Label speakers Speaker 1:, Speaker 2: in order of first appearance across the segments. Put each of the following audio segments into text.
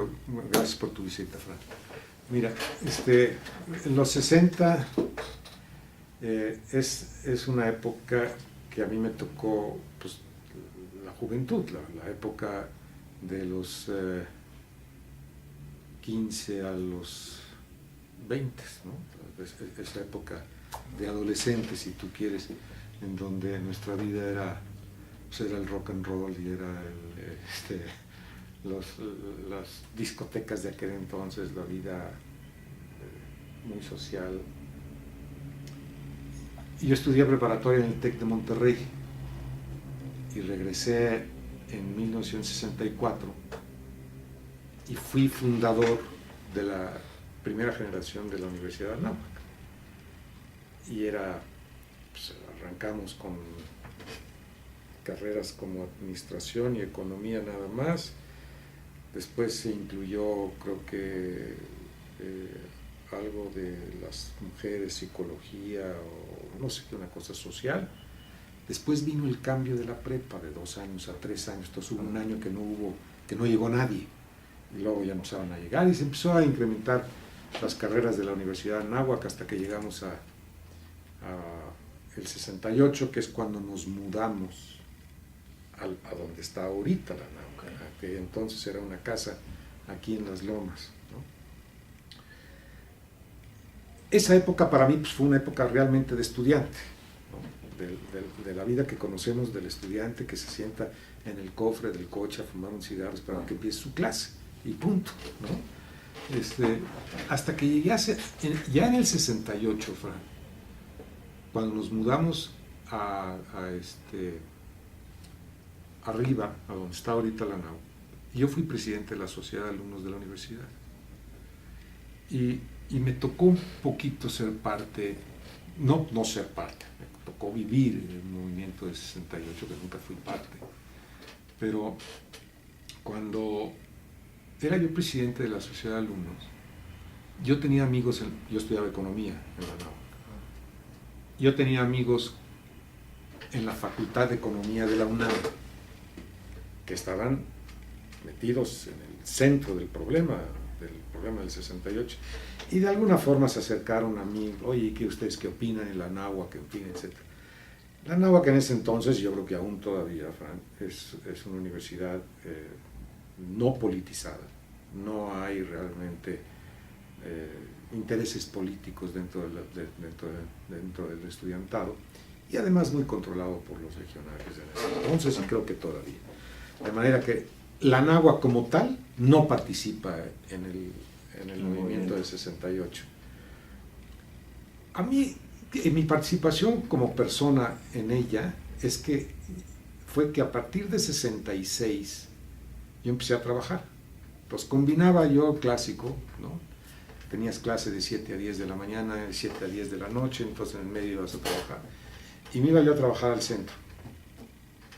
Speaker 1: pero gracias por tu visita, Fran. Mira, en los 60 es una época que a mí me tocó, pues, la juventud, la época de los 15 a los 20, ¿no? Esa época de adolescentes, si tú quieres, en donde nuestra vida era, pues, era el rock and roll y era las discotecas de aquel entonces, la vida muy social. Y yo estudié preparatoria en el TEC de Monterrey y regresé en 1964 y fui fundador de la primera generación de la Universidad de Anáhuac. Y pues, arrancamos con carreras como administración y economía nada más. Después se incluyó, creo que algo de las mujeres, psicología o no sé qué, una cosa social. Después vino el cambio de la prepa de 2 años a 3 años. Entonces hubo un año que no llegó nadie. Y luego ya empezaron a llegar y se empezó a incrementar las carreras de la Universidad de Anáhuac hasta que llegamos a el 68, que es cuando nos mudamos a donde está ahorita la Anáhuac, que entonces era una casa aquí en Las Lomas, ¿no? Esa época para mí, pues, fue una época realmente de estudiante, ¿no? de la vida que conocemos del estudiante que se sienta en el cofre del coche a fumar un cigarro esperando que empiece su clase y punto, ¿no? Hasta que llegué ya en el 68, Fran, cuando nos mudamos arriba, a donde está ahorita la NAU, yo fui presidente de la Sociedad de Alumnos de la Universidad. Y me tocó un poquito ser parte, no ser parte, me tocó vivir el movimiento de 68, que nunca fui parte. Pero cuando era yo presidente de la Sociedad de Alumnos, yo tenía amigos, yo estudiaba economía en la NAU. Yo tenía amigos en la Facultad de Economía de la UNAM que estaban metidos en el centro del problema del 68, y de alguna forma se acercaron a mí, oye, ¿qué ustedes qué opinan en la Anáhuac, en fin, etcétera? La Anáhuac en ese entonces, yo creo que aún todavía, Fran, es una universidad no politizada, no hay realmente intereses políticos dentro del estudiantado, y además muy controlado por los regionales en ese entonces, y creo que todavía. De manera que la Anáhuac como tal no participa en el movimiento del 68. A mí, mi participación como persona en ella fue que a partir de 66 yo empecé a trabajar. Pues combinaba yo clásico, ¿no? Tenías clase de 7 a 10 de la mañana, de 7 a 10 de la noche, entonces en el medio ibas a trabajar. Y me iba yo a trabajar al centro.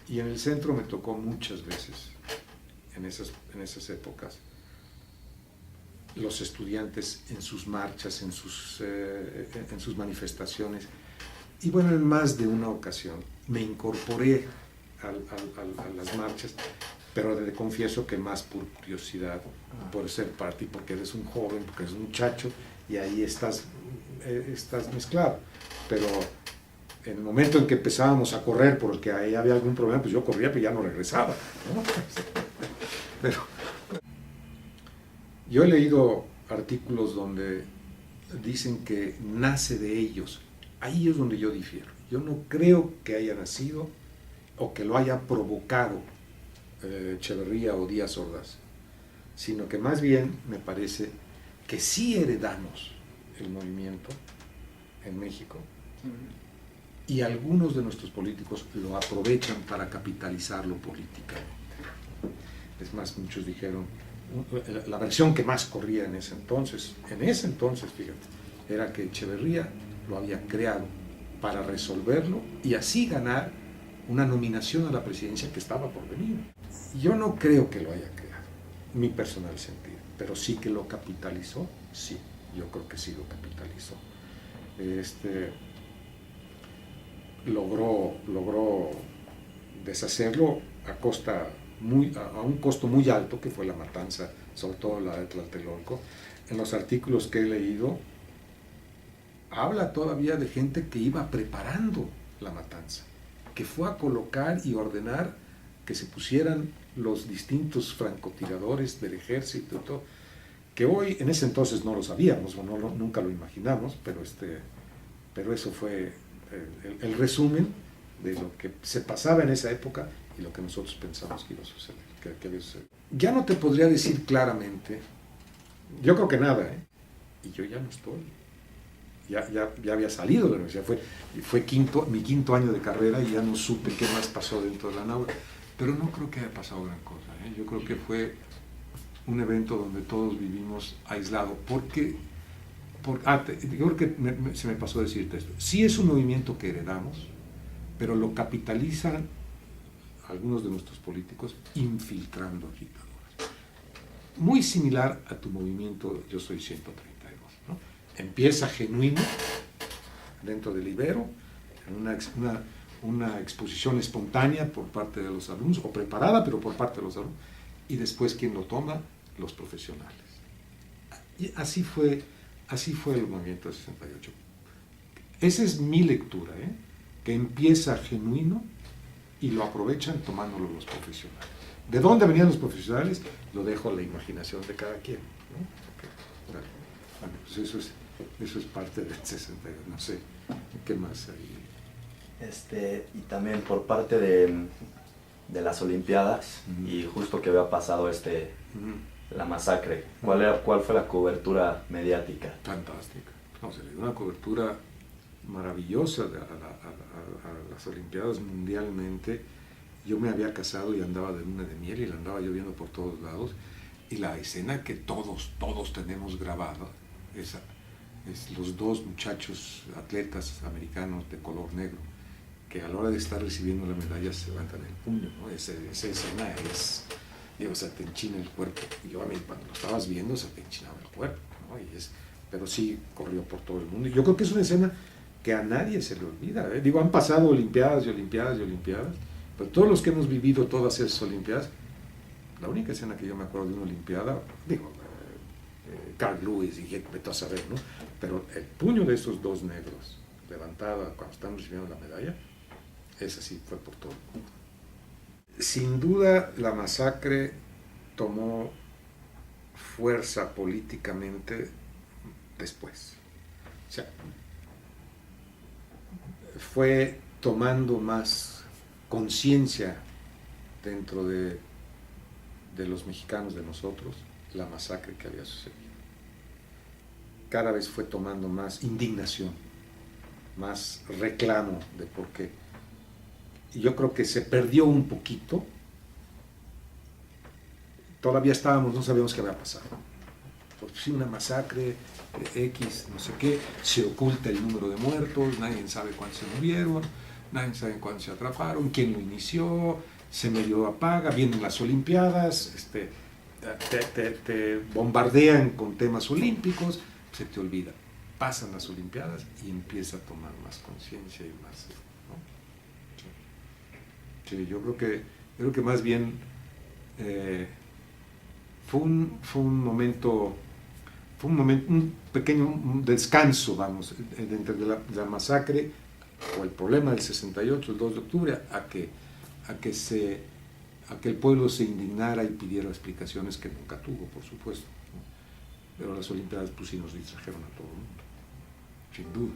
Speaker 1: Y en el centro me tocó muchas veces, en esas épocas, los estudiantes en sus marchas, en sus manifestaciones. Y bueno, en más de una ocasión me incorporé a las marchas, pero le confieso que más por curiosidad, por ser parte, y porque eres un joven, porque eres un muchacho, y ahí estás mezclado. Pero en el momento en que empezábamos a correr porque ahí había algún problema, pues yo corría, pero ya no regresaba, ¿no? Pero yo he leído artículos donde dicen que nace de ellos. Ahí es donde yo difiero. Yo no creo que haya nacido o que lo haya provocado Echeverría o Díaz Ordaz, sino que más bien me parece que sí heredamos el movimiento en México, y algunos de nuestros políticos lo aprovechan para capitalizarlo políticamente. Es más, muchos dijeron, la versión que más corría en ese entonces, fíjate, era que Echeverría lo había creado para resolverlo y así ganar una nominación a la presidencia que estaba por venir. Yo no creo que lo haya creado, mi personal sentido, pero sí que lo capitalizó, sí, yo creo que sí lo capitalizó. Logró deshacerlo a costa a un costo muy alto, que fue la matanza, sobre todo la de Tlatelolco. En los artículos que he leído, habla todavía de gente que iba preparando la matanza, que fue a colocar y ordenar que se pusieran los distintos francotiradores del ejército y todo, que hoy, en ese entonces no lo sabíamos, o nunca lo imaginamos, pero eso fue el resumen de lo que se pasaba en esa época y lo que nosotros pensamos que iba a suceder, que había sucedido. Ya no te podría decir claramente, yo creo que nada, y yo ya no estoy. Ya había salido de la universidad, fue mi quinto año de carrera y ya no supe qué más pasó dentro de la náhuatl, pero no creo que haya pasado gran cosa. Yo creo que fue un evento donde todos vivimos aislados, yo creo que se me pasó decirte esto. Sí es un movimiento que heredamos, pero lo capitalizan algunos de nuestros políticos infiltrando agitadores. Muy similar a tu movimiento Yo Soy 132, ¿no? Empieza genuino dentro del Ibero, en una exposición espontánea por parte de los alumnos, o preparada, pero por parte de los alumnos, y después quien lo toma, los profesionales. Y así fue el movimiento de 68. Esa es mi lectura, que empieza genuino y lo aprovechan tomándolo los profesionales. ¿De dónde venían los profesionales? Lo dejo a la imaginación de cada quien, ¿no? Okay. Bueno, pues eso es parte del 62, no sé, ¿qué más hay?
Speaker 2: Y también por parte de las Olimpiadas, y justo que había pasado la masacre, ¿cuál fue la cobertura mediática?
Speaker 1: Fantástica. No, se le dio una cobertura maravillosa a las Olimpiadas mundialmente. Yo me había casado y andaba de luna de miel y la andaba yo viendo por todos lados, y la escena que todos tenemos grabada es los dos muchachos atletas americanos de color negro que a la hora de estar recibiendo la medalla se levantan el puño, ¿no? Esa escena es, se te enchina el cuerpo. Y yo a mí cuando lo estabas viendo se te enchinaba el cuerpo, ¿no? Pero sí corrió por todo el mundo. Y yo creo que es una escena que a nadie se le olvida, ¿eh? Han pasado Olimpiadas y Olimpiadas y Olimpiadas, pero todos los que hemos vivido todas esas Olimpiadas, la única escena que yo me acuerdo de una Olimpiada, Carl Lewis y vete a saber, ¿no? Pero el puño de esos dos negros levantada cuando están recibiendo la medalla, esa sí fue por todo el mundo. Sin duda la masacre tomó fuerza políticamente después. O sea, fue tomando más conciencia dentro de los mexicanos, de nosotros, la masacre que había sucedido. Cada vez fue tomando más indignación, más reclamo de por qué. Y yo creo que se perdió un poquito. Todavía no sabíamos qué había pasado. Porque sí, una masacre, X, no sé qué, se oculta el número de muertos, nadie sabe cuántos se murieron, nadie sabe cuántos se atraparon, quién lo inició, se medio apaga, vienen las Olimpiadas, te bombardean con temas olímpicos, se te olvida. Pasan las Olimpiadas y empieza a tomar más conciencia y más, ¿no? Sí, yo creo que más bien fue un momento, un pequeño descanso, vamos, entre la masacre o el problema del 68, el 2 de octubre, a que el pueblo se indignara y pidiera explicaciones que nunca tuvo, por supuesto, ¿no? Pero las Olimpiadas pues sí nos distrajeron a todo el mundo, sin duda.